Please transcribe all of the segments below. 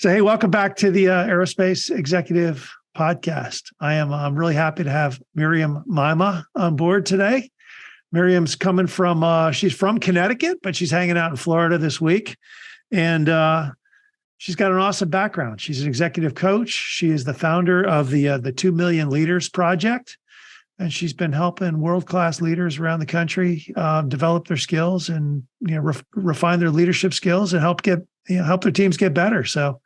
So, hey, welcome back to the Aerospace Executive Podcast. I'm really happy to have Miriam Meima on board today. Miriam's coming from, she's from Connecticut, but she's hanging out in Florida this week. And she's got an awesome background. She's an executive coach. She is the founder of the 2 Million Leaders Project. And she's been helping world-class leaders around the country develop their skills and refine their leadership skills and help their teams get better. So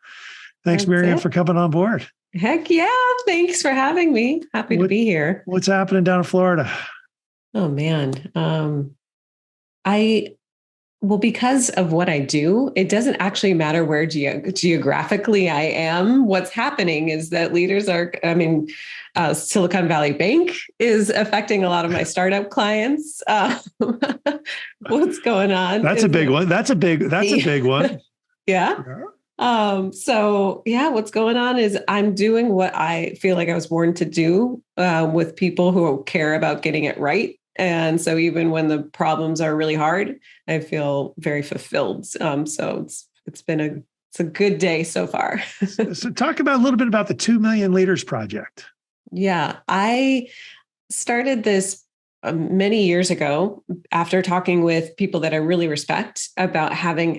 thanks, Miriam, for coming on board. Heck yeah. Thanks for having me. Happy to be here. What's happening down in Florida? Oh, man. Because of what I do, it doesn't actually matter where geographically I am. What's happening is that leaders Silicon Valley Bank is affecting a lot of my startup clients. What's going on? That's a big one. That's a big one. Yeah. What's going on is I'm doing what I feel like I was born to do with people who care about getting it right. And so even when the problems are really hard, I feel very fulfilled. So it's a good day so far. So talk about a little bit about the 2 Million Leaders Project. Yeah, I started this many years ago after talking with people that I really respect about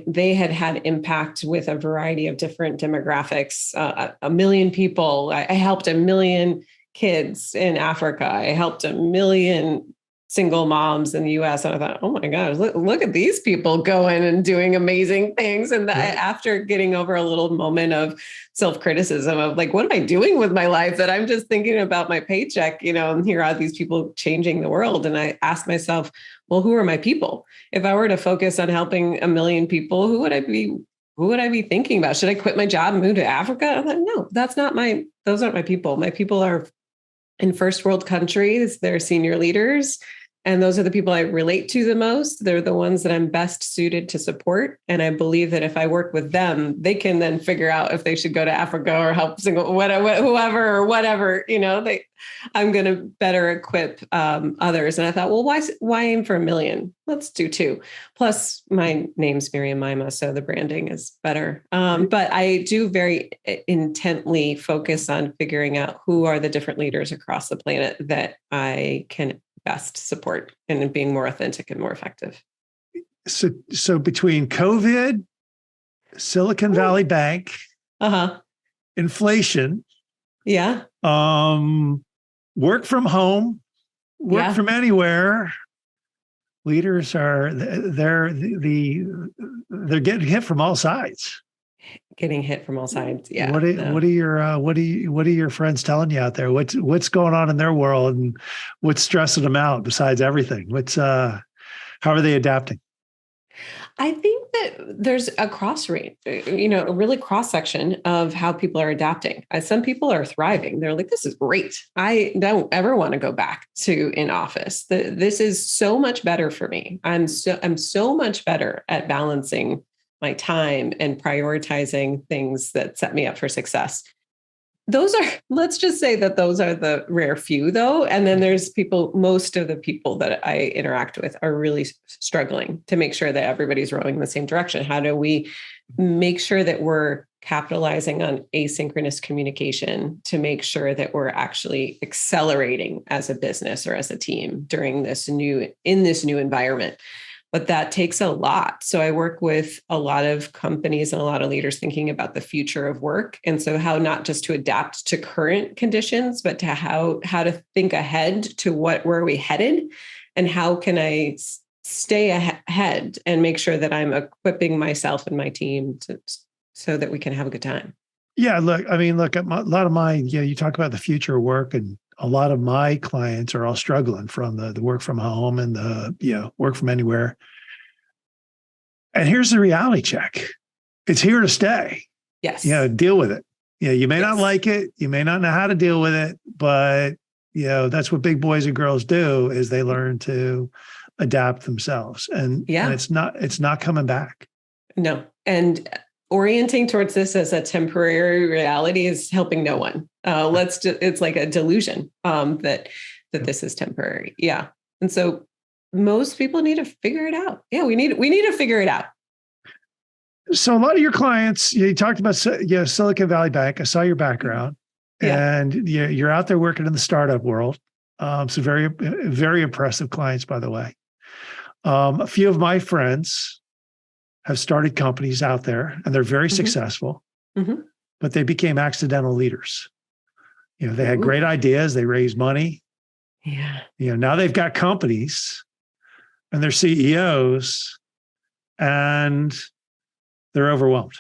they had impact with a variety of different demographics. 1 million people. I helped 1 million kids in Africa. I helped 1 million single moms in the US. And I thought, oh my gosh, look at these people going and doing amazing things. And after getting over a little moment of self-criticism of like, what am I doing with my life that I'm just thinking about my paycheck, and here are these people changing the world. And I asked myself, well, who are my people? If I were to focus on helping 1 million people, who would I be thinking about? Should I quit my job and move to Africa? I thought, no, those aren't my people. My people are in first world countries. They're senior leaders. And those are the people I relate to the most. They're the ones that I'm best suited to support. And I believe that if I work with them, they can then figure out if they should go to Africa or help whoever or whatever, I'm going to better equip others. And I thought, well, why aim for 1 million? Let's do 2. Plus my name's Miriam Meima, so the branding is better. But I do very intently focus on figuring out who are the different leaders across the planet that I can best support and being more authentic and more effective. So between COVID, Silicon Valley Bank, inflation, work from home, work from anywhere, leaders they're getting hit from all sides. Yeah. What are your friends telling you out there? What's going on in their world and what's stressing them out besides everything? How are they adapting? I think that there's a a really cross section of how people are adapting. Some people are thriving. They're like, this is great. I don't ever want to go back to in office. This is so much better for me. I'm so much better at balancing my time and prioritizing things that set me up for success. Let's just say that those are the rare few though. And then there's most of the people that I interact with are really struggling to make sure that everybody's rowing in the same direction. How do we make sure that we're capitalizing on asynchronous communication to make sure that we're actually accelerating as a business or as a team in this new environment? But that takes a lot. So I work with a lot of companies and a lot of leaders thinking about the future of work. And so how not just to adapt to current conditions, but to how to think ahead to where are we headed and how can I stay ahead and make sure that I'm equipping myself and my team so that we can have a good time. Yeah, look, a lot of my, you talk about the future of work, and a lot of my clients are all struggling from the work from home and the work from anywhere. And here's the reality check. It's here to stay. Yes. Deal with it. You may not like it. You may not know how to deal with it, but that's what big boys and girls do is they learn to adapt themselves. And it's not coming back. No. And orienting towards this as a temporary reality is helping no one. It's like a delusion that this is temporary. Yeah. And so most people need to figure it out. Yeah, we need to figure it out. So a lot of your clients, you talked about Silicon Valley Bank. I saw your background, and you're out there working in the startup world. So very, very impressive clients, by the way. A few of my friends have started companies out there, and they're very successful, but they became accidental leaders. They had great ideas. They raised money. Yeah. Now they've got companies, and they're CEOs, and they're overwhelmed.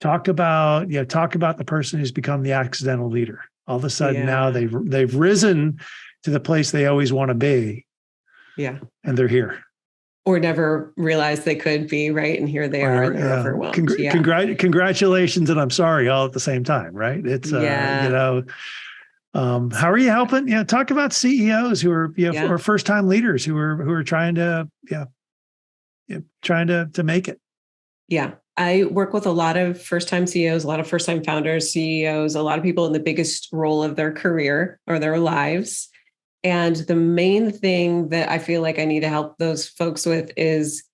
Talk about the person who's become the accidental leader. All of a sudden now they've risen to the place they always want to be. Yeah. And they're here. Or never realized they could be, right? And here they are, and they're overwhelmed. Congratulations, and I'm sorry, all at the same time, right? It's how are you helping? Talk about CEOs who are or first-time leaders who are trying to make it. Yeah. I work with a lot of first-time CEOs, a lot of first-time founders, CEOs, a lot of people in the biggest role of their career or their lives. And the main thing that I feel like I need to help those folks with is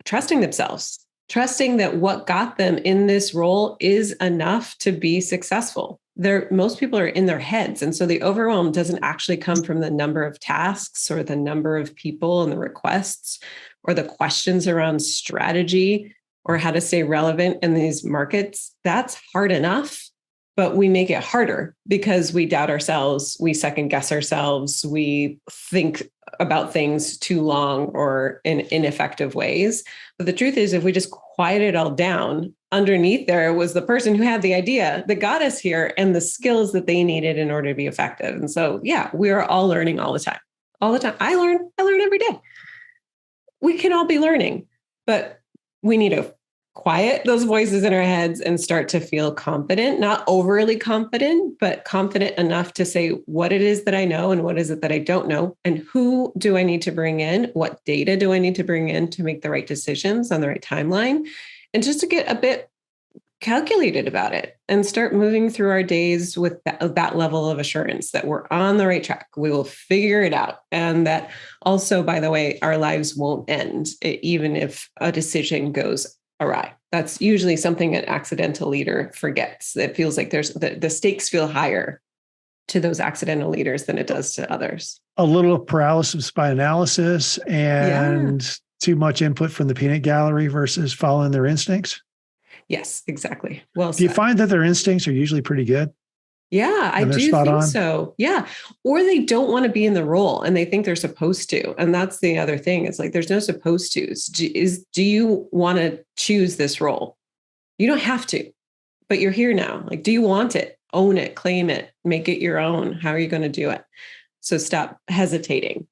trusting themselves, trusting that what got them in this role is enough to be successful. Most people are in their heads. And so the overwhelm doesn't actually come from the number of tasks or the number of people and the requests or the questions around strategy or how to stay relevant in these markets. That's hard enough. But we make it harder because we doubt ourselves, we second guess ourselves, we think about things too long or in ineffective ways. But the truth is, if we just quiet it all down, underneath there was the person who had the idea that got us here and the skills that they needed in order to be effective. And so, we are all learning all the time. All the time. I learn every day. We can all be learning, but we need to quiet those voices in our heads and start to feel confident, not overly confident, but confident enough to say what it is that I know and what is it that I don't know, and who do I need to bring in? What data do I need to bring in to make the right decisions on the right timeline? And just to get a bit calculated about it and start moving through our days with that level of assurance that we're on the right track. We will figure it out. And that also, by the way, our lives won't end, even if a decision goes awry. That's usually something an accidental leader forgets. It feels like there's the stakes feel higher to those accidental leaders than it does to others. A little paralysis by analysis and too much input from the peanut gallery versus following their instincts. Yes, exactly. Well, do you find that their instincts are usually pretty good? Yeah, I do think so. Yeah. Or they don't want to be in the role and they think they're supposed to. And that's the other thing. It's like, there's no supposed to's. Do you want to choose this role? You don't have to, but you're here now. Like, do you want it? Own it, claim it, make it your own. How are you going to do it? So stop hesitating.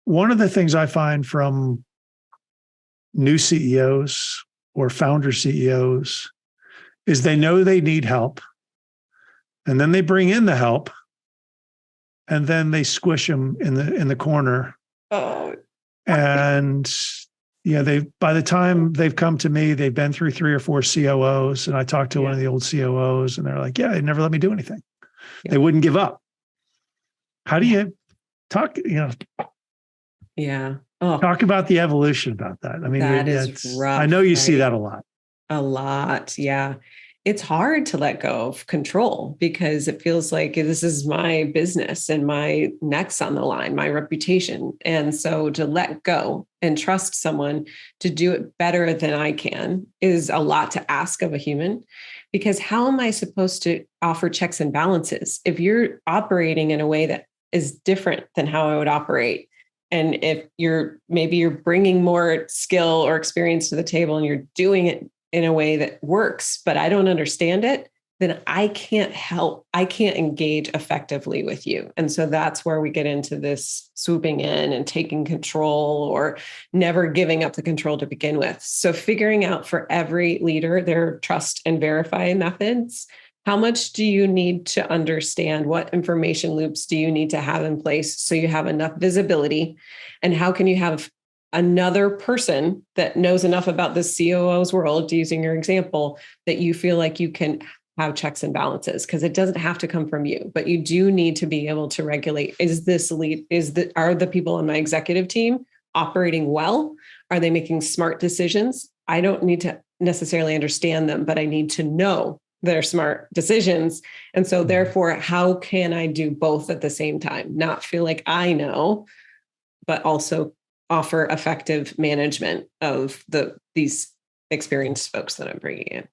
One of the things I find from new CEOs or founder CEOs is they know they need help. And then they bring in the help, and then they squish them in the corner. Oh, and by the time they've come to me, they've been through 3 or 4 COOs, and I talked to one of the old COOs, and they're like, "Yeah, they never let me do anything. They wouldn't give up." How do you talk? Yeah. Oh, talk about the evolution about that. I mean, that is rough. I know you see that a lot. A lot, yeah. It's hard to let go of control because it feels like this is my business and my neck's on the line, my reputation. And so to let go and trust someone to do it better than I can is a lot to ask of a human, because how am I supposed to offer checks and balances if you're operating in a way that is different than how I would operate? And if maybe you're bringing more skill or experience to the table and you're doing it in a way that works, but I don't understand it, then I can't engage effectively with you. And so that's where we get into this swooping in and taking control or never giving up the control to begin with. So figuring out for every leader their trust and verify methods. How much do you need to understand? What information loops do you need to have in place so you have enough visibility? And how can you have another person that knows enough about the COO's world, using your example, that you feel like you can have checks and balances? Because it doesn't have to come from you, but you do need to be able to regulate. Are the people on my executive team operating well? Are they making smart decisions? I don't need to necessarily understand them, but I need to know their smart decisions. And so therefore, how can I do both at the same time? Not feel like I know, but also offer effective management of these experienced folks that I'm bringing in.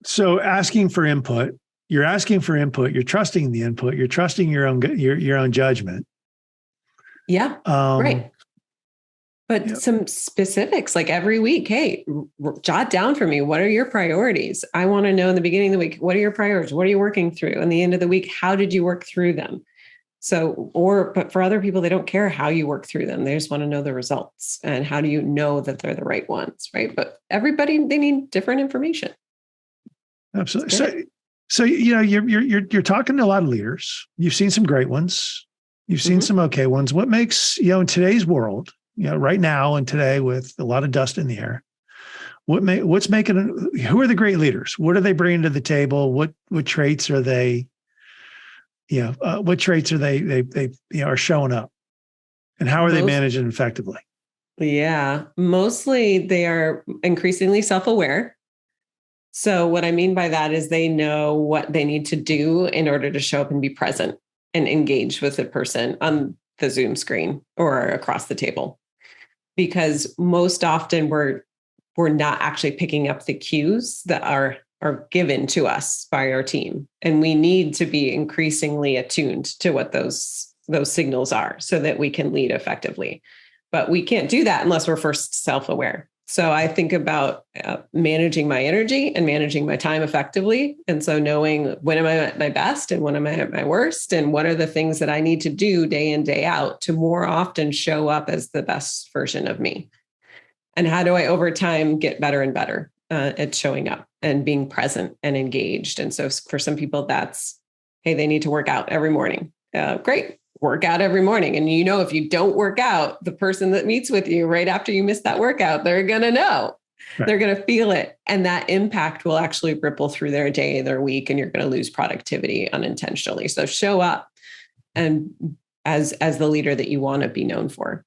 So asking for input, you're asking for input, you're trusting the input, you're trusting your own judgment. Yeah, right. But some specifics, like every week, hey, jot down for me, what are your priorities? I want to know in the beginning of the week, what are your priorities? What are you working through? And the end of the week, how did you work through them? So, but for other people, they don't care how you work through them. They just want to know the results. And how do you know that they're the right ones, right? But everybody, they need different information. Absolutely. So you're talking to a lot of leaders. You've seen some great ones. You've seen some okay ones. What makes, in today's world, right now and today with a lot of dust in the air, what's making, who are the great leaders? What are they bringing to the table? What traits are they, what traits are they are showing up, and how are they managing effectively? Yeah, mostly they are increasingly self-aware. So what I mean by that is they know what they need to do in order to show up and be present and engage with the person on the Zoom screen or across the table. Because most often we're not actually picking up the cues that are given to us by our team. And we need to be increasingly attuned to what those signals are so that we can lead effectively. But we can't do that unless we're first self-aware. So I think about managing my energy and managing my time effectively. And so knowing when am I at my best and when am I at my worst, and what are the things that I need to do day in, day out to more often show up as the best version of me. And how do I over time get better and better at showing up and being present and engaged? And so for some people, that's, hey, they need to work out every morning. Great. Work out every morning. And if you don't work out, the person that meets with you right after you miss that workout, they're going to know. Right. They're going to feel it. And that impact will actually ripple through their day, their week, and you're going to lose productivity unintentionally. So show up and as the leader that you want to be known for.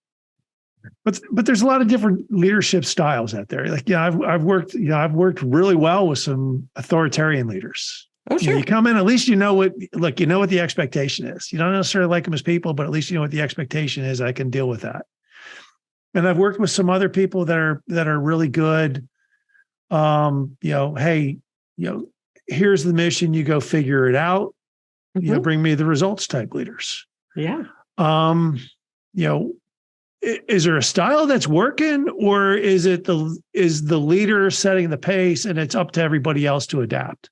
But there's a lot of different leadership styles out there. Like, I've worked really well with some authoritarian leaders. Oh, sure. You come in, at least you know what the expectation is. You don't necessarily like them as people, but at least you know what the expectation is. I can deal with that. And I've worked with some other people that are really good. Hey, here's the mission. You go figure it out. Bring me the results type leaders. Yeah. Is there a style that's working, or is the leader setting the pace and it's up to everybody else to adapt?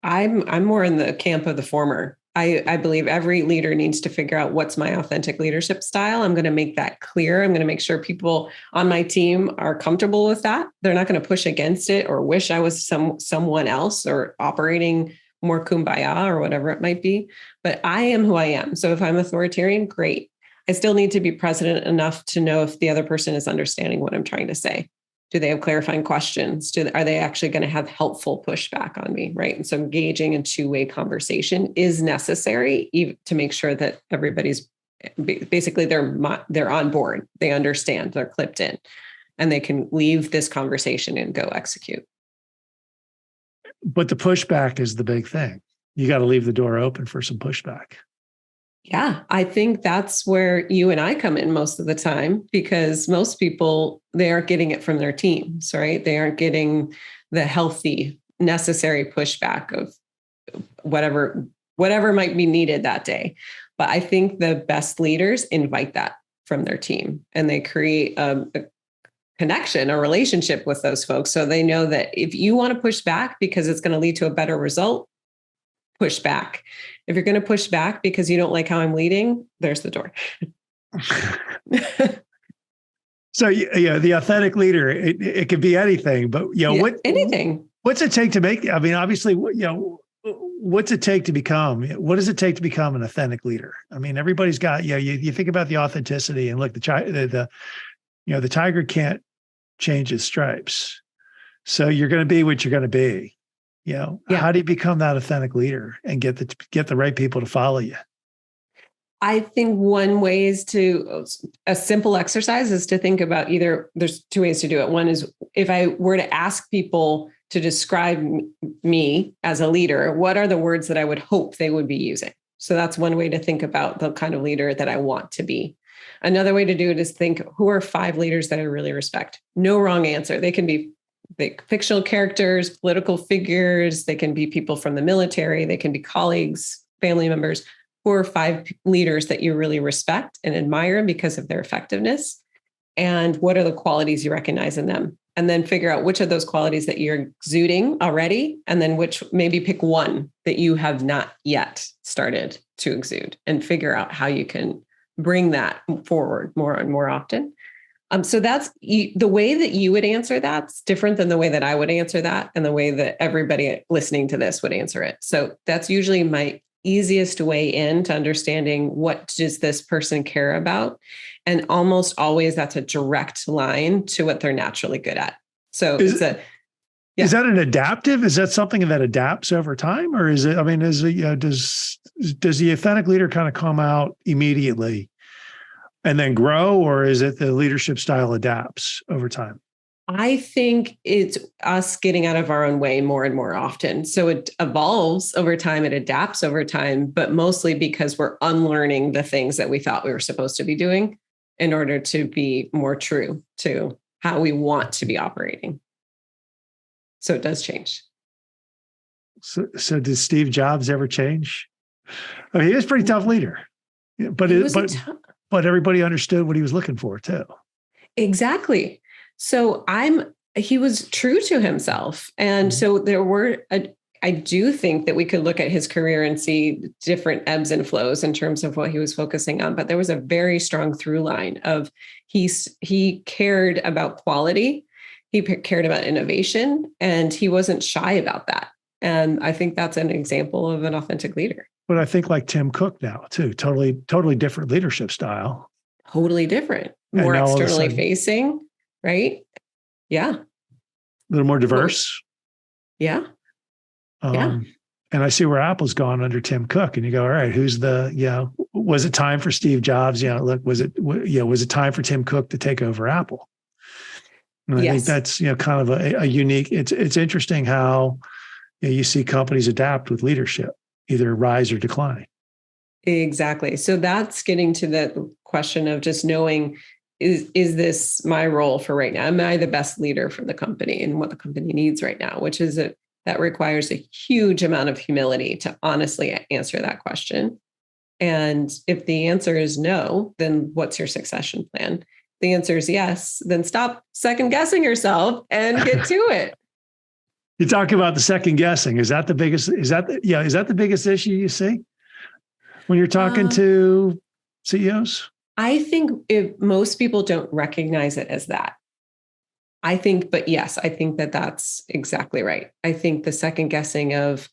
I'm more in the camp of the former. I believe every leader needs to figure out what's my authentic leadership style. I'm going to make that clear. I'm going to make sure people on my team are comfortable with that. They're not going to push against it or wish I was someone else or operating more kumbaya or whatever it might be. But I am who I am. So if I'm authoritarian, great. I still need to be present enough to know if the other person is understanding what I'm trying to say. Do they have clarifying questions? Are they actually going to have helpful pushback on me, right? And so engaging in two-way conversation is necessary to make sure that everybody's basically they're on board. They understand, they're clipped in, and they can leave this conversation and go execute. But the pushback is the big thing. You got to leave the door open for some pushback. Yeah, I think that's where you and I come in most of the time, because most people, they aren't getting it from their teams, right? They aren't getting the healthy, necessary pushback of whatever might be needed that day. But I think the best leaders invite that from their team, and they create a connection, a relationship with those folks. So they know that if you want to push back because it's going to lead to a better result, push back. If you're going to push back because you don't like how I'm leading, there's the door. So the authentic leader, it could be anything, but anything. What's it take to make? I mean, obviously, what's it take to become? What does it take to become an authentic leader? I mean, everybody's got you think about the authenticity, and look, the tiger can't change his stripes, so you're going to be what you're going to be. How do you become that authentic leader and get the right people to follow you? I think one way is a simple exercise is to think about there's two ways to do it. One is if I were to ask people to describe me as a leader, what are the words that I would hope they would be using? So that's one way to think about the kind of leader that I want to be. Another way to do it is think, who are 5 leaders that I really respect? No wrong answer. They can be fictional characters, political figures. They can be people from the military. They can be colleagues, family members. Who are 5 leaders that you really respect and admire because of their effectiveness? And what are the qualities you recognize in them? And then figure out which of those qualities that you're exuding already, and then maybe pick one that you have not yet started to exude and figure out how you can bring that forward more and more often. So that's the way that you would answer that's different than the way that I would answer that and the way that everybody listening to this would answer it. So that's usually my easiest way in to understanding what does this person care about. And almost always that's a direct line to what they're naturally good at. So is that an adaptive? Is that something that adapts over time? Or is it, does the authentic leader kind of come out immediately and then grow? Or is it the leadership style adapts over time? I think it's us getting out of our own way more and more often. So it evolves over time, it adapts over time, but mostly because we're unlearning the things that we thought we were supposed to be doing in order to be more true to how we want to be operating. So it does change. So did Steve Jobs ever change? I mean, he was a pretty tough leader, but everybody understood what he was looking for too. Exactly. So he was true to himself. And so I do think that we could look at his career and see different ebbs and flows in terms of what he was focusing on. But there was a very strong through line of he cared about quality. He cared about innovation, and he wasn't shy about that. And I think that's an example of an authentic leader. But I think like Tim Cook now too, totally different leadership style. Totally different, more externally facing. Right? Yeah. A little more diverse. Yeah. And I see where Apple's gone under Tim Cook, and you go, all right, was it time for Steve Jobs? Was it time for Tim Cook to take over Apple? And I think that's, kind of a unique, it's interesting how you see companies adapt with leadership, either rise or decline. Exactly. So that's getting to the question of just knowing, is this my role for right now? Am I the best leader for the company and what the company needs right now? Which is that requires a huge amount of humility to honestly answer that question. And if the answer is no, then what's your succession plan? If the answer is yes, then stop second guessing yourself and get to it. You talk about the second guessing. Is that the biggest issue you see when you're talking to CEOs? I think most people don't recognize it as that. But yes, I think that that's exactly right. I think the second guessing of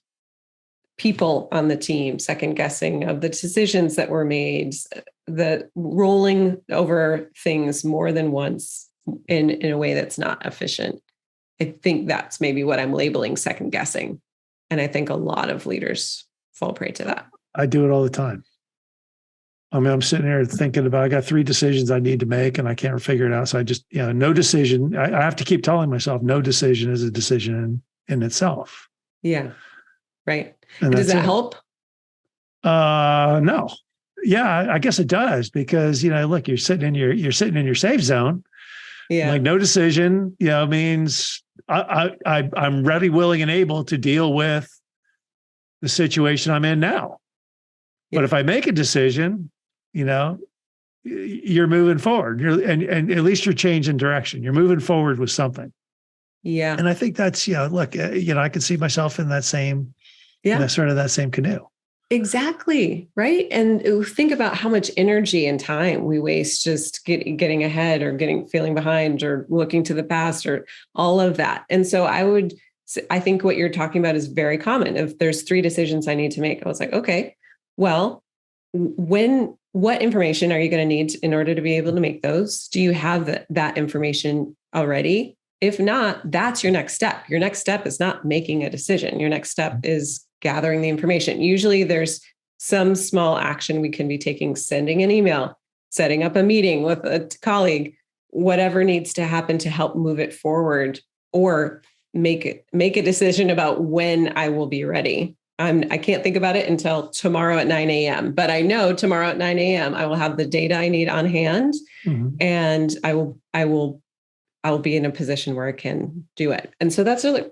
people on the team, second guessing of the decisions that were made, the rolling over things more than once in a way that's not efficient. I think that's maybe what I'm labeling second guessing. And I think a lot of leaders fall prey to that. I do it all the time. I'm sitting here thinking about, I got 3 decisions I need to make and I can't figure it out. So I just, no decision. I have to keep telling myself no decision is a decision in itself. Yeah. Right. And does that help? No. Yeah, I guess it does because, look, you're sitting in your safe zone. Yeah. Like no decision, means I'm ready, willing, and able to deal with the situation I'm in now. Yeah. But if I make a decision, you're moving forward. And at least you're changing direction. You're moving forward with something. Yeah. And I think that's, look, I could see myself in that same, sort of that same canoe. Exactly. Right. And think about how much energy and time we waste just getting ahead or feeling behind or looking to the past or all of that. And so I think what you're talking about is very common. If there's 3 decisions I need to make, I was like, okay, well, what information are you going to need in order to be able to make those? Do you have that information already? If not, that's your next step. Your next step is not making a decision. Your next step is gathering the information. Usually there's some small action we can be taking, sending an email, setting up a meeting with a colleague, whatever needs to happen to help move it forward, or make a decision about when I will be ready. I can't think about it until tomorrow at 9 a.m. But I know tomorrow at 9 a.m. I will have the data I need on hand, and I will be in a position where I can do it. And so that's really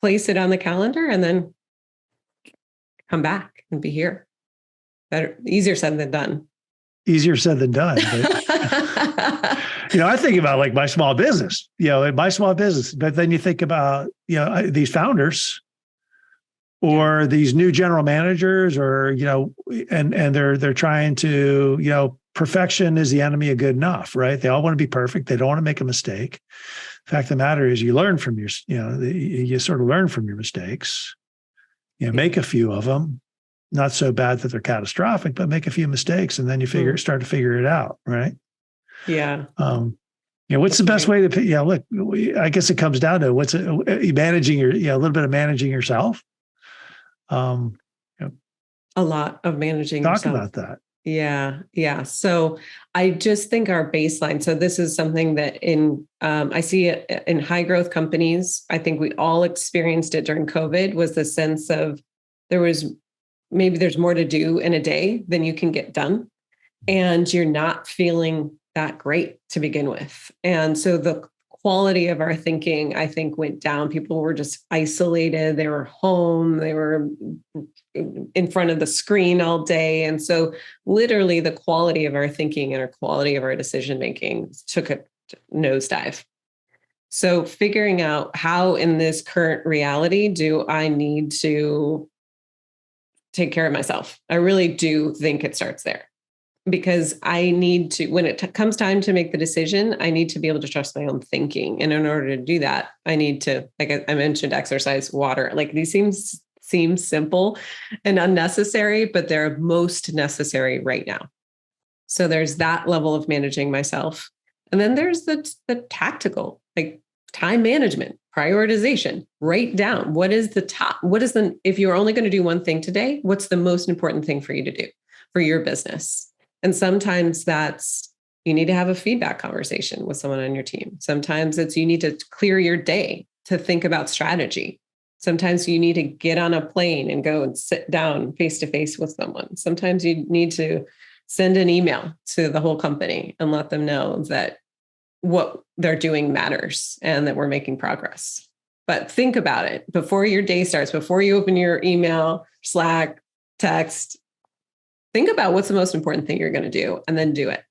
place it on the calendar and then come back and be here. Better, easier said than done. Easier said than done. But, I think about like my small business, but then you think about, these founders or these new general managers or, and they're trying to, perfection is the enemy of good enough, right? They all want to be perfect. They don't want to make a mistake. The fact of the matter is you learn from you sort of learn from your mistakes, make a few of them, not so bad that they're catastrophic, but make a few mistakes. And then you start to figure it out. Right. Yeah. What's the best way to, look, I guess it comes down to managing a little bit of managing yourself. A lot of managing Talk yourself. about that. Yeah. Yeah. So I just think our baseline, so this is something that I see it in high growth companies. I think we all experienced it during COVID, was the sense of there's more to do in a day than you can get done. And you're not feeling that great to begin with. And so the quality of our thinking, I think, went down. People were just isolated. They were home. They were in front of the screen all day. And so literally the quality of our thinking and our quality of our decision-making took a nosedive. So figuring out how in this current reality do I need to take care of myself? I really do think it starts there. Because I need to, when it comes time to make the decision, I need to be able to trust my own thinking. And in order to do that, I need to, like I mentioned, exercise, water. Like these seem simple and unnecessary, but they're most necessary right now. So there's that level of managing myself. And then there's the tactical, like time management, prioritization. Write down if you're only going to do one thing today, what's the most important thing for you to do for your business? And sometimes that's you need to have a feedback conversation with someone on your team. Sometimes it's you need to clear your day to think about strategy. Sometimes you need to get on a plane and go and sit down face to face with someone. Sometimes you need to send an email to the whole company and let them know that what they're doing matters and that we're making progress. But think about it before your day starts, before you open your email, Slack, text. Think about what's the most important thing you're going to do and then do it.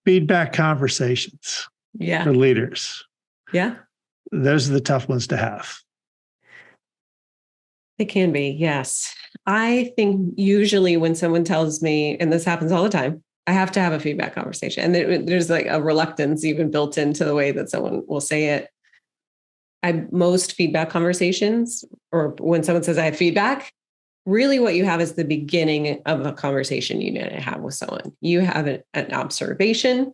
Feedback conversations for leaders. Yeah. Those are the tough ones to have. They can be, yes. I think usually when someone tells me, and this happens all the time, I have to have a feedback conversation. And there's like a reluctance even built into the way that someone will say it. Most feedback conversations, or when someone says I have feedback, really what you have is the beginning of a conversation you need to have with someone. You have an observation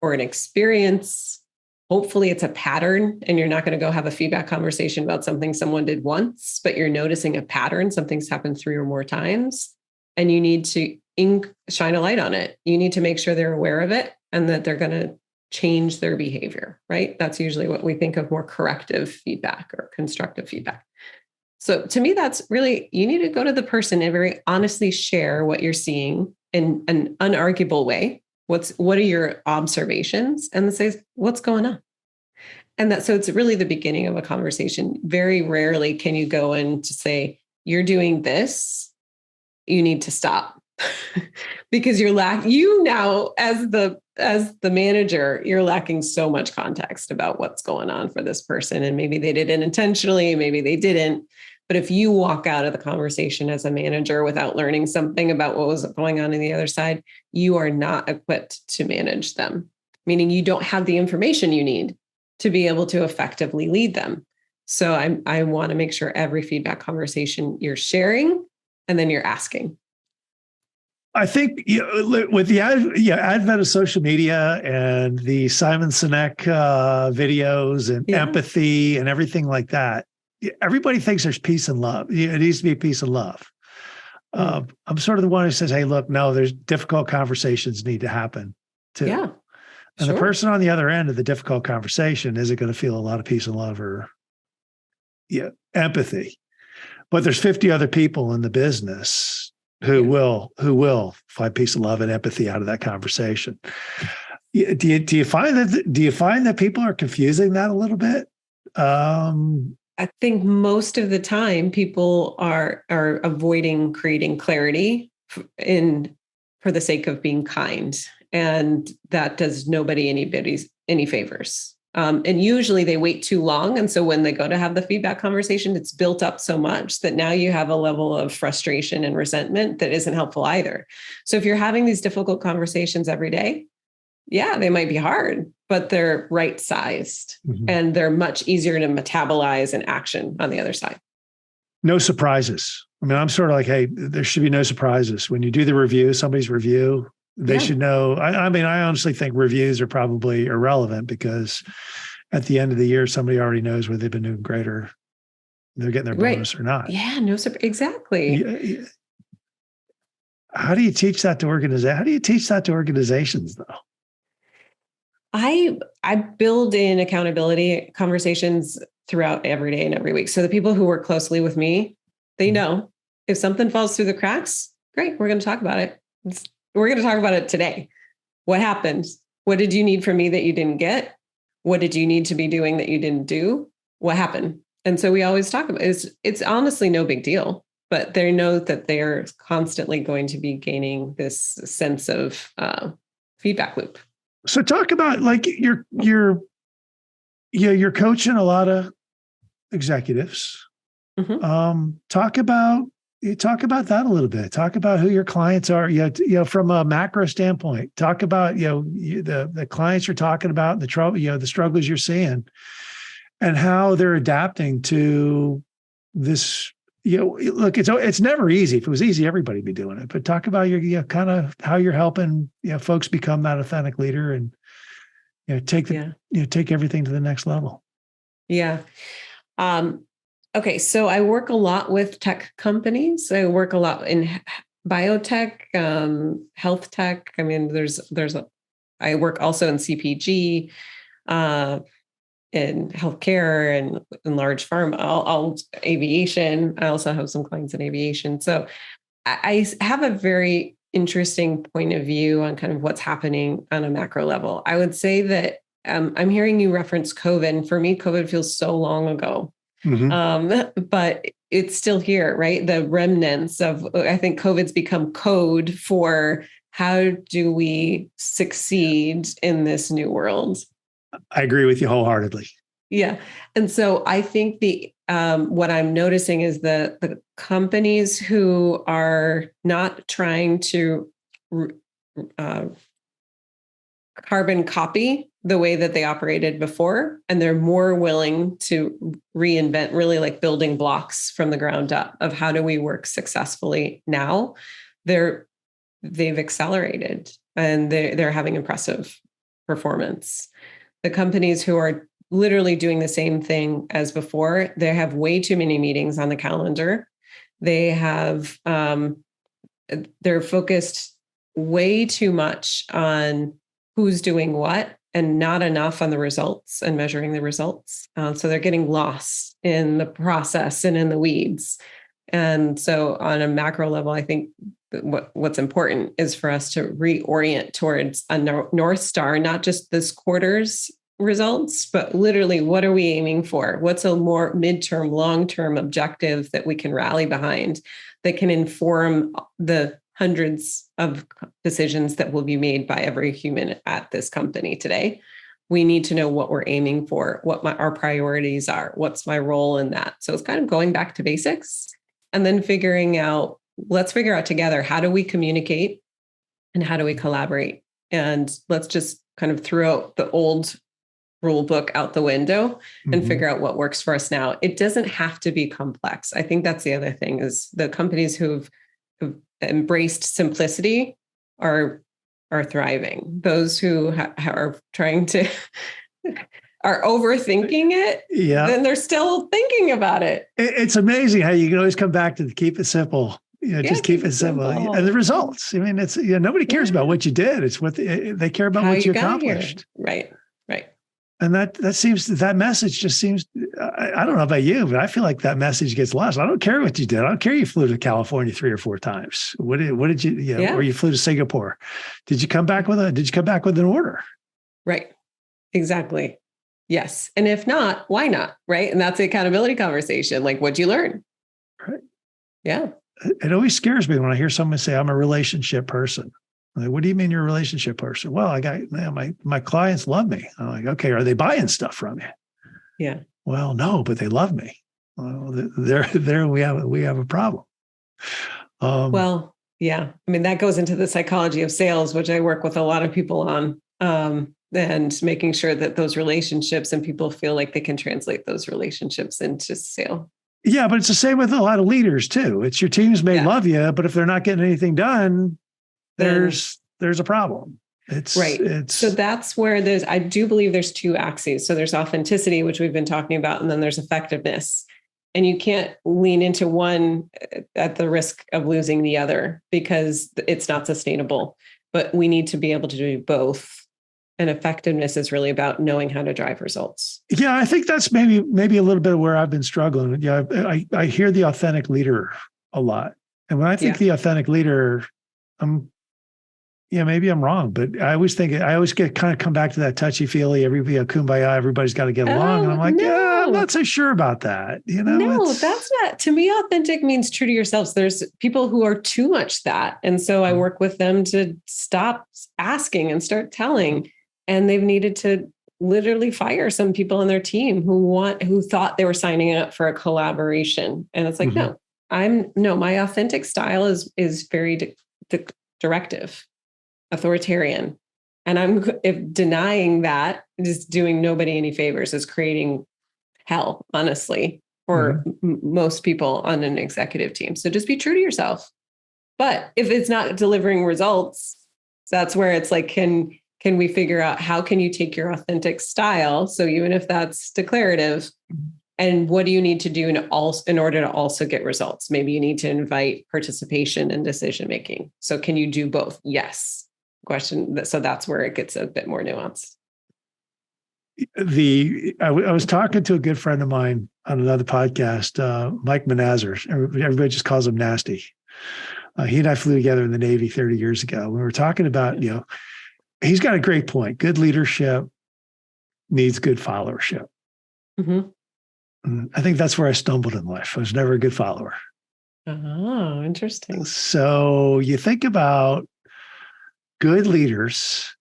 or an experience. Hopefully it's a pattern and you're not going to go have a feedback conversation about something someone did once, but you're noticing a pattern. Something's happened 3 or more times and you need to shine a light on it. You need to make sure they're aware of it and that they're going to change their behavior, right? That's usually what we think of more corrective feedback or constructive feedback. So to me, that's really, you need to go to the person and very honestly share what you're seeing in an unarguable way. What are your observations? And then say, what's going on? And so it's really the beginning of a conversation. Very rarely can you go in to say, you're doing this, you need to stop. Because you now as the manager, you're lacking so much context about what's going on for this person. And maybe they did it intentionally, maybe they didn't. But if you walk out of the conversation as a manager without learning something about what was going on the other side, you are not equipped to manage them, meaning you don't have the information you need to be able to effectively lead them. So I want to make sure every feedback conversation you're sharing and then you're asking. I think with the advent of social media and the Simon Sinek videos and empathy and everything like that, everybody thinks there's peace and love. It needs to be peace and love. I'm sort of the one who says, hey, look, no, there's difficult conversations need to happen too. Yeah. And the person on the other end of the difficult conversation isn't going to feel a lot of peace and love or empathy. But there's 50 other people in the business who will find peace and love and empathy out of that conversation. Do you find that people are confusing that a little bit? I think most of the time people are avoiding creating clarity for the sake of being kind. And that does nobody any favors. And usually they wait too long. And so when they go to have the feedback conversation, it's built up so much that now you have a level of frustration and resentment that isn't helpful either. So if you're having these difficult conversations every day, yeah, they might be hard, but they're right-sized and they're much easier to metabolize and action on the other side. No surprises. I mean, I'm sort of like, hey, there should be no surprises. When you do the review, somebody's review, they should know. I mean, I honestly think reviews are probably irrelevant because at the end of the year, somebody already knows whether they've been doing great or they're getting their bonus or not. Yeah, no, exactly. How do you teach that to organizations? How do you teach that to organizations, though? I build in accountability conversations throughout every day and every week. So the people who work closely with me, they know if something falls through the cracks, great, we're going to talk about it. We're going to talk about it today. What happened? What did you need from me that you didn't get? What did you need to be doing that you didn't do? What happened? And so we always talk about it. It's honestly no big deal, but they know that they're constantly going to be gaining this sense of feedback loop. So talk about like you're coaching a lot of executives. Talk about that a little bit. Talk about who your clients are. From a macro standpoint. Talk about the clients you're talking about, the trouble, the struggles you're seeing, and how they're adapting to this. Look, it's never easy. If it was easy, everybody would be doing it. But talk about your kind of how you're helping folks become that authentic leader and take everything to the next level. Yeah. Okay. So I work a lot with tech companies. I work a lot in biotech, health tech. I mean, I work also in CPG, in healthcare and in large pharma, all aviation. I also have some clients in aviation. So I have a very interesting point of view on kind of what's happening on a macro level. I would say that I'm hearing you reference COVID. And for me, COVID feels so long ago, but it's still here, right? The remnants of, I think COVID's become code for how do we succeed in this new world? I agree with you wholeheartedly. Yeah. And so I think what I'm noticing is the companies who are not trying to carbon copy the way that they operated before, and they're more willing to reinvent, really like building blocks from the ground up of how do we work successfully now. They've accelerated and they're having impressive performance. The companies who are literally doing the same thing as before, they have way too many meetings on the calendar. They have, they're focused way too much on who's doing what and not enough on the results and measuring the results. So they're getting lost in the process and in the weeds. And so on a macro level, I think what's important is for us to reorient towards a North Star, not just this quarter's results, but literally what are we aiming for? What's a more midterm, long-term objective that we can rally behind that can inform the hundreds of decisions that will be made by every human at this company today? We need to know what we're aiming for, what our priorities are, what's my role in that. So it's kind of going back to basics and then let's figure out together, how do we communicate and how do we collaborate? And let's just kind of throw out the old rule book out the window and figure out what works for us now. It doesn't have to be complex. I think that's the other thing is the companies who've embraced simplicity are thriving. Those who are trying to are overthinking it, Yeah. then they're still thinking about it. It's amazing how you can always come back to the keep it simple. Just keep it simple. And the results. I mean, it's, nobody cares about what you did. It's what they care about How what you got accomplished. Here. Right. And that message just seems, I don't know about you, but I feel like that message gets lost. I don't care what you did. I don't care you flew to California 3 or 4 times. What did you, or you flew to Singapore. Did you come back with an order? Right. Exactly. Yes. And if not, why not? Right. And that's the accountability conversation. Like, what'd you learn? Right. Yeah. It always scares me when I hear someone say, I'm a relationship person. I'm like, what do you mean you're a relationship person? Well, my clients love me. I'm like, okay, are they buying stuff from you? Yeah. Well, no, but they love me. Well, there we have a problem. Well, yeah. I mean, that goes into the psychology of sales, which I work with a lot of people on, and making sure that those relationships and people feel like they can translate those relationships into sale. Yeah, but it's the same with a lot of leaders too. It's your teams may love you, but if they're not getting anything done, there's a problem. So that's where I do believe there's 2 axes. So there's authenticity, which we've been talking about, and then there's effectiveness. And you can't lean into one at the risk of losing the other because it's not sustainable. But we need to be able to do both. And effectiveness is really about knowing how to drive results. Yeah, I think that's maybe a little bit of where I've been struggling. Yeah, I hear the authentic leader a lot. And when I think the authentic leader, maybe I'm wrong, but I always get kind of come back to that touchy-feely, everybody kumbaya, everybody's got to get along. And I'm like, I'm not so sure about that. No, that's not, to me, authentic means true to yourselves. There's people who are too much that. And so I work with them to stop asking and start telling. And they've needed to literally fire some people on their team who thought they were signing up for a collaboration. And it's like, my authentic style is very directive, authoritarian. And if denying that is doing nobody any favors, is creating hell, honestly, for most people on an executive team. So just be true to yourself. But if it's not delivering results, that's where it's like, can we figure out how can you take your authentic style? So even if that's declarative, and what do you need to do in order to also get results? Maybe you need to invite participation in decision-making. So can you do both? Yes. So that's where it gets a bit more nuanced. I was talking to a good friend of mine on another podcast, Mike Manazar. Everybody just calls him Nasty. He and I flew together in the Navy 30 years ago. We were talking about, he's got a great point. Good leadership needs good followership. I think that's where I stumbled in life. I was never a good follower. Oh, interesting. So you think about good leaders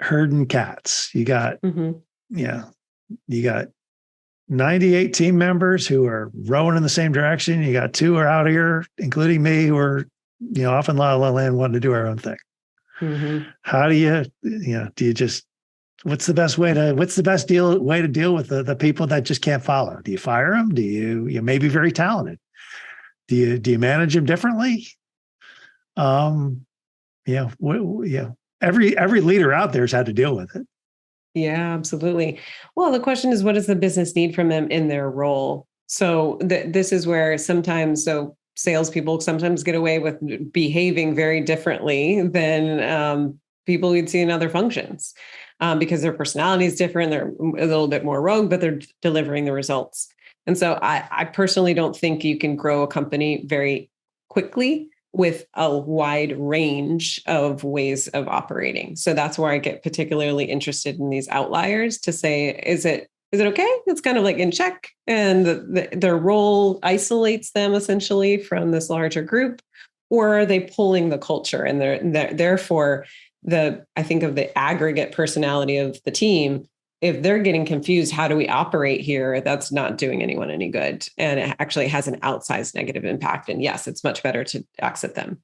herding cats. You got, you got 98 team members who are rowing in the same direction. You got 2 are out here, including me, who are, off in La La Land wanting to do our own thing. How do you just, what's the best way to deal with the people that just can't follow? Do you fire them? Do you may be very talented. Do you manage them differently? Every leader out there has had to deal with it. Yeah, absolutely. Well, the question is, what does the business need from them in their role? So this is where salespeople sometimes get away with behaving very differently than people we'd see in other functions because their personality is different. They're a little bit more rogue, but they're delivering the results. And so I personally don't think you can grow a company very quickly with a wide range of ways of operating. So that's where I get particularly interested in these outliers to say, is it okay? It's kind of like in check, and their role isolates them essentially from this larger group, or are they pulling the culture? And therefore, I think of the aggregate personality of the team. If they're getting confused, how do we operate here? That's not doing anyone any good. And it actually has an outsized negative impact. And yes, it's much better to exit them.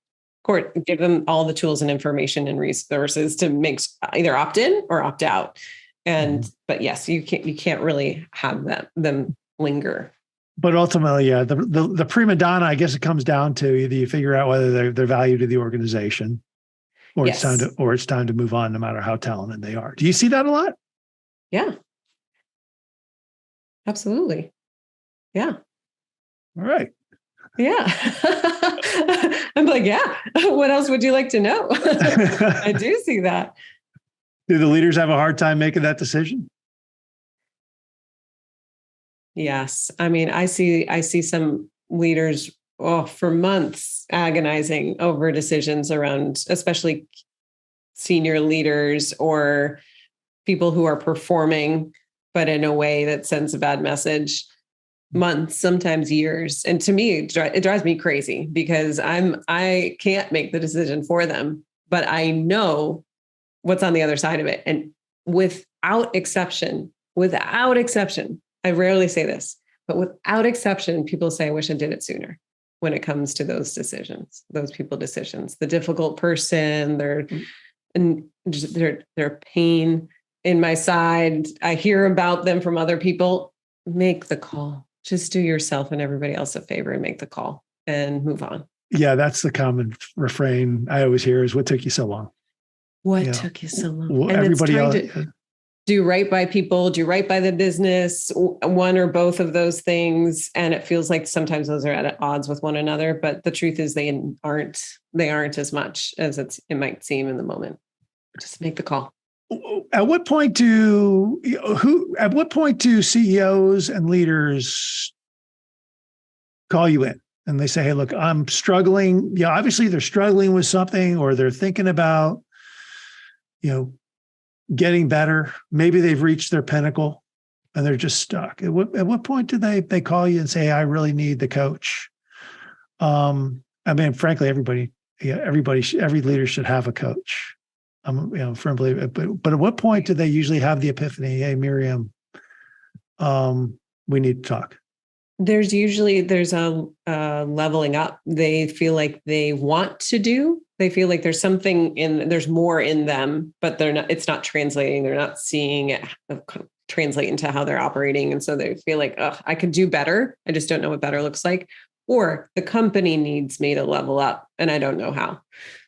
Give them all the tools and information and resources to make either opt in or opt out. But yes, you can't really have them linger. But ultimately, the prima donna, I guess it comes down to either you figure out whether they're value to the organization, or it's time to move on, no matter how talented they are. Do you see that a lot? Yeah. Absolutely. Yeah. All right. Yeah. I'm like, yeah. What else would you like to know? I do see that. Do the leaders have a hard time making that decision? Yes. I mean, I see some leaders for months agonizing over decisions around, especially senior leaders or people who are performing, but in a way that sends a bad message. Months, sometimes years. And to me, it drives me crazy because I can't make the decision for them, but I know what's on the other side of it. And without exception, I rarely say this, but without exception, people say, I wish I did it sooner when it comes to those decisions, those people decisions, the difficult person, their pain in my side. I hear about them from other people. Make the call. Just do yourself and everybody else a favor and make the call and move on. Yeah, that's the common refrain I always hear is, what took you so long? What took you so long? Well, and everybody it's else. to do right by people, do right by the business, one or both of those things. And it feels like sometimes those are at odds with one another. But the truth is they aren't as much as it might seem in the moment. Just make the call. At what point do CEOs and leaders call you in and they say, hey, look, I'm struggling. Yeah, obviously they're struggling with something, or they're thinking about, getting better. Maybe they've reached their pinnacle and they're just stuck. At what point do they call you and say, I really need the coach? I mean, frankly, every leader should have a coach. I'm a firm believer, but at what point do they usually have the epiphany? Hey, Miriam, we need to talk. There's a leveling up. They feel like they want to do. They feel like there's more in them, but it's not translating. They're not seeing it translate into how they're operating. And so they feel like, I could do better. I just don't know what better looks like. Or the company needs me to level up and I don't know how.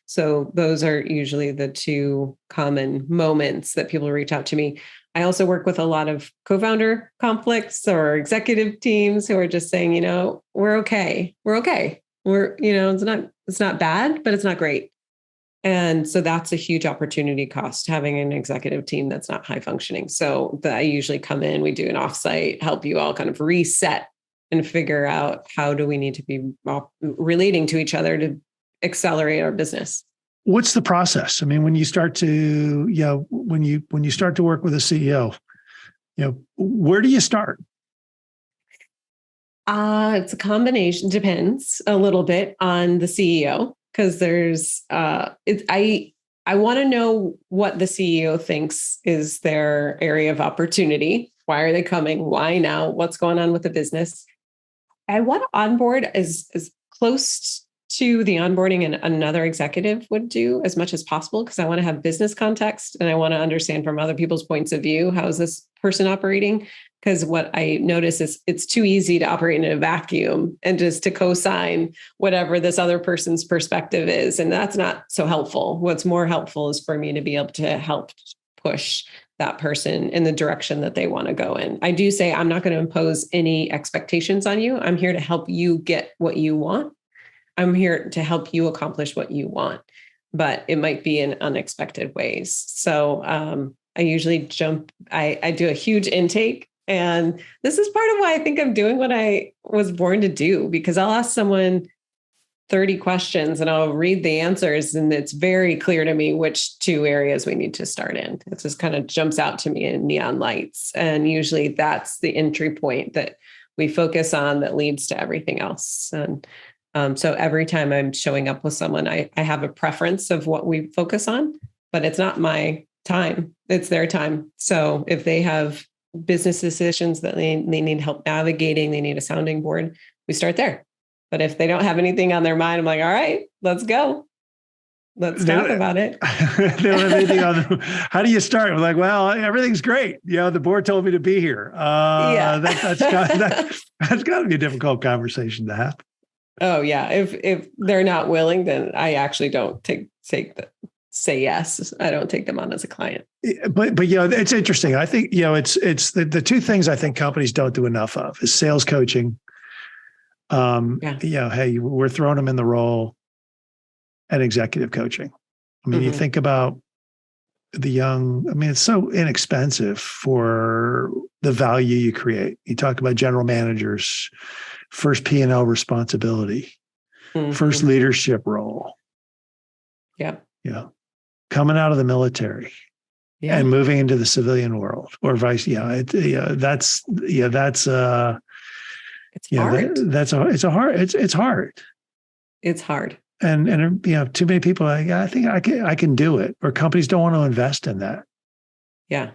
So those are usually the two common moments that people reach out to me. I also work with a lot of co-founder conflicts or executive teams who are just saying, we're okay. We're okay. It's not bad, but it's not great. And so that's a huge opportunity cost, having an executive team that's not high functioning. So I usually come in, we do an offsite, help you all kind of reset and figure out how do we need to be relating to each other to accelerate our business. What's the process? I mean, when you start to, when you start to work with a CEO, where do you start? It's a combination, depends a little bit on the CEO, because I want to know what the CEO thinks is their area of opportunity. Why are they coming? Why now? What's going on with the business? I want to onboard as close to the onboarding another executive would do as much as possible, because I want to have business context and I want to understand from other people's points of view, how is this person operating? Because what I notice is it's too easy to operate in a vacuum and just to co-sign whatever this other person's perspective is. And that's not so helpful. What's more helpful is for me to be able to help push that person in the direction that they want to go in. I do say, I'm not going to impose any expectations on you. I'm here to help you get what you want. I'm here to help you accomplish what you want, but it might be in unexpected ways. So I usually I do a huge intake. And this is part of why I think I'm doing what I was born to do, because I'll ask someone 30 questions and I'll read the answers. And it's very clear to me which two areas we need to start in. It just kind of jumps out to me in neon lights. And usually that's the entry point that we focus on that leads to everything else. And so every time I'm showing up with someone, I have a preference of what we focus on, but it's not my time. It's their time. So if they have business decisions that they need help navigating, they need a sounding board, we start there. But if they don't have anything on their mind, I'm like, all right, let's go. Let's talk about it. They don't have anything on them. How do you start? We're like, well, everything's great. The board told me to be here. That's got to be a difficult conversation to have. Oh yeah. If they're not willing, then I actually don't say yes. I don't take them on as a client. But it's interesting. I think, it's the two things I think companies don't do enough of is sales coaching. Hey, we're throwing them in the role, and executive coaching. I mean, you think about the young, I mean, it's so inexpensive for the value you create. You talk about general managers, first P&L responsibility, first leadership role. Yep. Coming out of the military and moving into the civilian world or vice. That's it's hard. It's hard. It's hard. And too many people, I think I can do it, or companies don't want to invest in that. Yeah.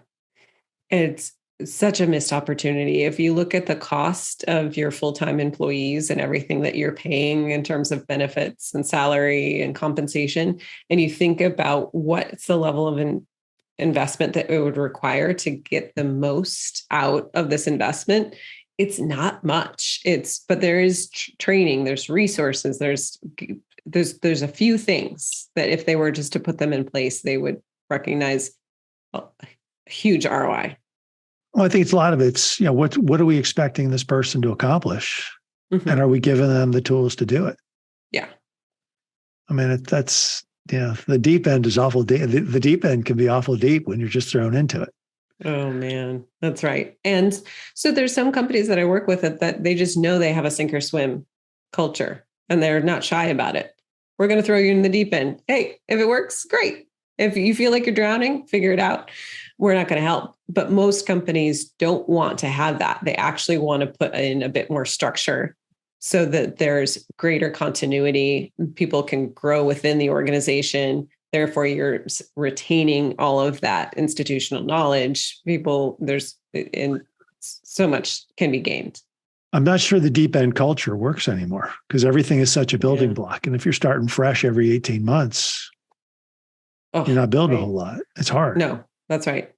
It's such a missed opportunity. If you look at the cost of your full-time employees and everything that you're paying in terms of benefits and salary and compensation, and you think about what's the level of investment that it would require to get the most out of this investment, it's not much. But there is training, there's resources, there's a few things that if they were just to put them in place, they would recognize a huge ROI. Well, I think a lot of it's, what are we expecting this person to accomplish? And are we giving them the tools to do it? Yeah. I mean, the deep end is awful deep. The deep end can be awful deep when you're just thrown into it. Oh man, that's right. And so there's some companies that I work with that they just know they have a sink or swim culture and they're not shy about it. We're going to throw you in the deep end. Hey, if it works, great. If you feel like you're drowning, figure it out. We're not going to help. But most companies don't want to have that. They actually want to put in a bit more structure so that there's greater continuity. People can grow within the organization. Therefore, you're retaining all of that institutional knowledge. So much can be gained. I'm not sure the deep end culture works anymore because everything is such a building block. And if you're starting fresh every 18 months, you're not building a whole lot. It's hard. No, that's right.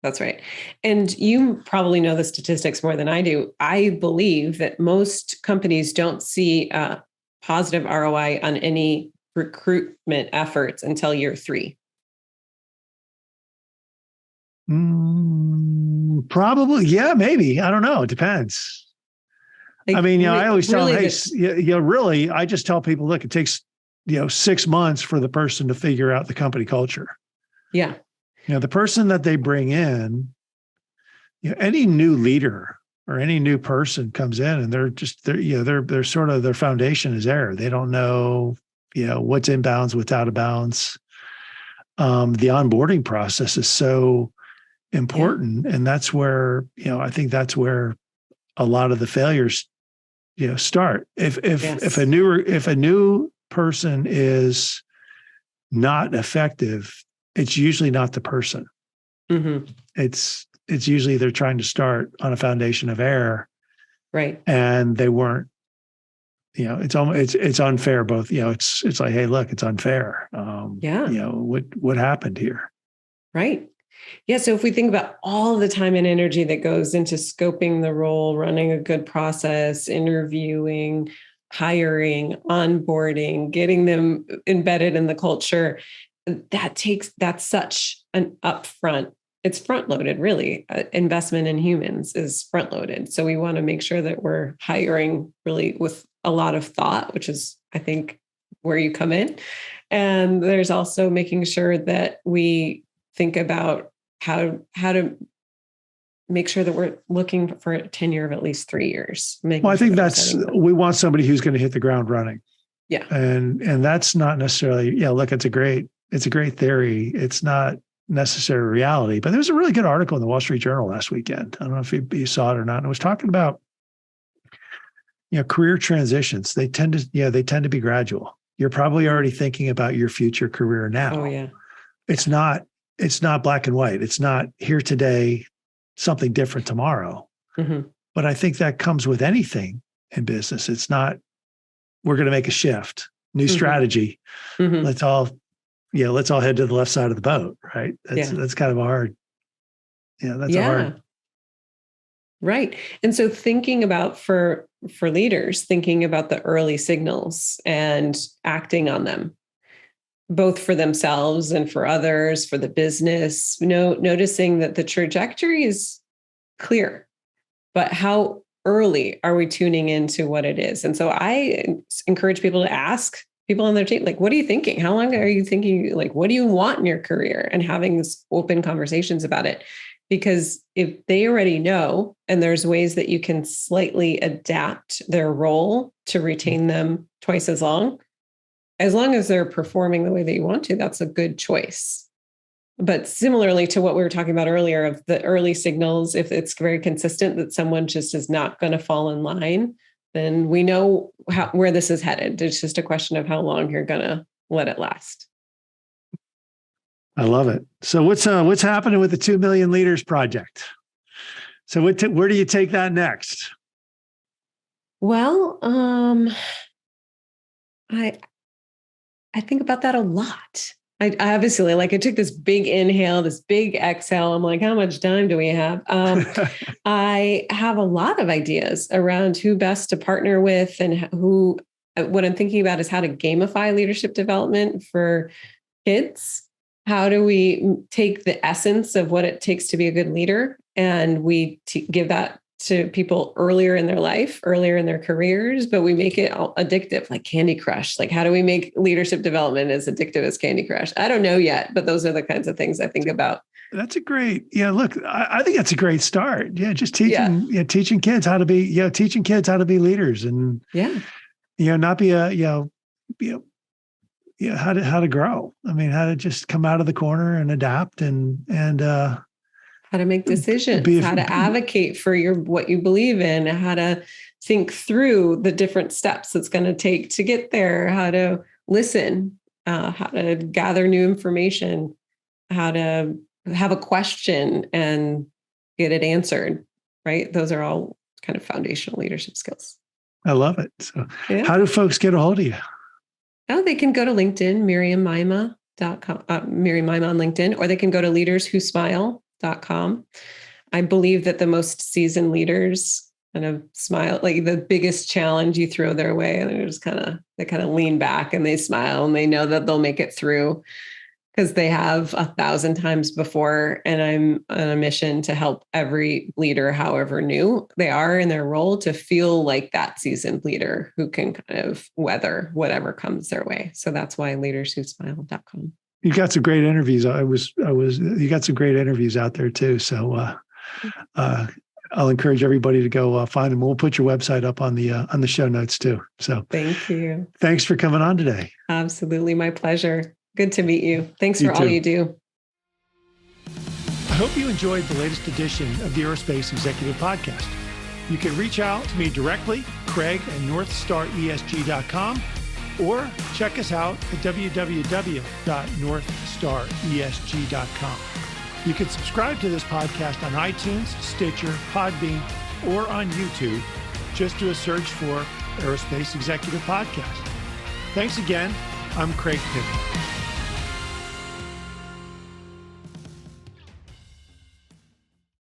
That's right. And you probably know the statistics more than I do. I believe that most companies don't see a positive ROI on any recruitment efforts until year 3. Probably. Yeah, maybe. I don't know. It depends. I mean, I always tell them, hey, really, I just tell people, look, it takes, 6 months for the person to figure out the company culture. Yeah. The person that they bring in, any new leader or any new person comes in and they're sort of, their foundation is there. They don't know, what's inbounds, what's out of bounds. The onboarding process is so important. And that's where, I think that's where a lot of the failures, start. If a new person is not effective, it's usually not the person. It's usually they're trying to start on a foundation of error, right? And they weren't. It's unfair. Both, it's like, hey, look, it's unfair. What happened here? Right. Yeah. So if we think about all the time and energy that goes into scoping the role, running a good process, interviewing, hiring, onboarding, getting them embedded in the culture, that's such an upfront, it's front loaded, really. Investment in humans is front loaded. So we want to make sure that we're hiring really with a lot of thought, which is, I think, where you come in. And there's also making sure that we think about how to make sure that we're looking for a tenure of at least 3 years. Well, I think we want somebody who's going to hit the ground running. Yeah. And that's not necessarily, look, it's a great theory. It's not necessary reality, but there was a really good article in the Wall Street Journal last weekend. I don't know if you saw it or not. And it was talking about, career transitions. They tend to be gradual. You're probably already thinking about your future career now. Oh yeah. It's not black and white. It's not here today, something different tomorrow. But I think that comes with anything in business. It's not, we're going to make a shift, new strategy. Let's all head to the left side of the boat. Right. That's kind of a hard. That's a hard. Right. And so thinking about for leaders, thinking about the early signals and acting on them. both for themselves and for others, for the business, noticing that the trajectory is clear, but how early are we tuning into what it is? And so I encourage people to ask people on their team, like, what are you thinking? How long are you thinking? Like, what do you want in your career? And having this open conversations about it. Because if they already know, and there's ways that you can slightly adapt their role to retain them twice as long as they're performing the way that you want to, that's a good choice. But similarly to what we were talking about earlier of the early signals, if it's very consistent that someone just is not going to fall in line, then we know where this is headed. It's just a question of how long you're going to let it last. I love it. So what's happening with the 2 Million Leaders Project? So where do you take that next? Well, I think about that a lot. I obviously, like, I took this big inhale, this big exhale. I'm like, how much time do we have? I have a lot of ideas around who best to partner with and what I'm thinking about is how to gamify leadership development for kids. How do we take the essence of what it takes to be a good leader and we give that to people earlier in their life, earlier in their careers, but we make it addictive, like Candy Crush. Like, how do we make leadership development as addictive as Candy Crush? I don't know yet, but those are the kinds of things I think about. That's a great, look, I think that's a great start. Yeah. Just teaching kids how to be, teaching kids how to be leaders and, not be how to grow. I mean, how to just come out of the corner and adapt and how to make decisions, how to advocate for what you believe in, how to think through the different steps it's going to take to get there, how to listen, how to gather new information, how to have a question and get it answered, right? Those are all kind of foundational leadership skills. I love it. So how do folks get a hold of you? Oh, they can go to LinkedIn, MiriamMeima.com, Miriam Meima on LinkedIn, or they can go to leaderswhosmile.com. I believe that the most seasoned leaders kind of smile, like the biggest challenge you throw their way, and they kind of lean back and they smile and they know that they'll make it through because they have 1,000 times before. And I'm on a mission to help every leader, however new they are in their role, to feel like that seasoned leader who can kind of weather whatever comes their way. So that's why leaderswhosmile.com. You got some great interviews. You got some great interviews out there too. So I'll encourage everybody to go find them. We'll put your website up on the show notes too. So thank you. Thanks for coming on today. Absolutely. My pleasure. Good to meet you. Thanks for all you do. I hope you enjoyed the latest edition of the Aerospace Executive Podcast. You can reach out to me directly, Craig at NorthstarESG.com, or check us out at www.northstaresg.com. You can subscribe to this podcast on iTunes, Stitcher, Podbean, or on YouTube. Just do a search for Aerospace Executive Podcast. Thanks again. I'm Craig Piven.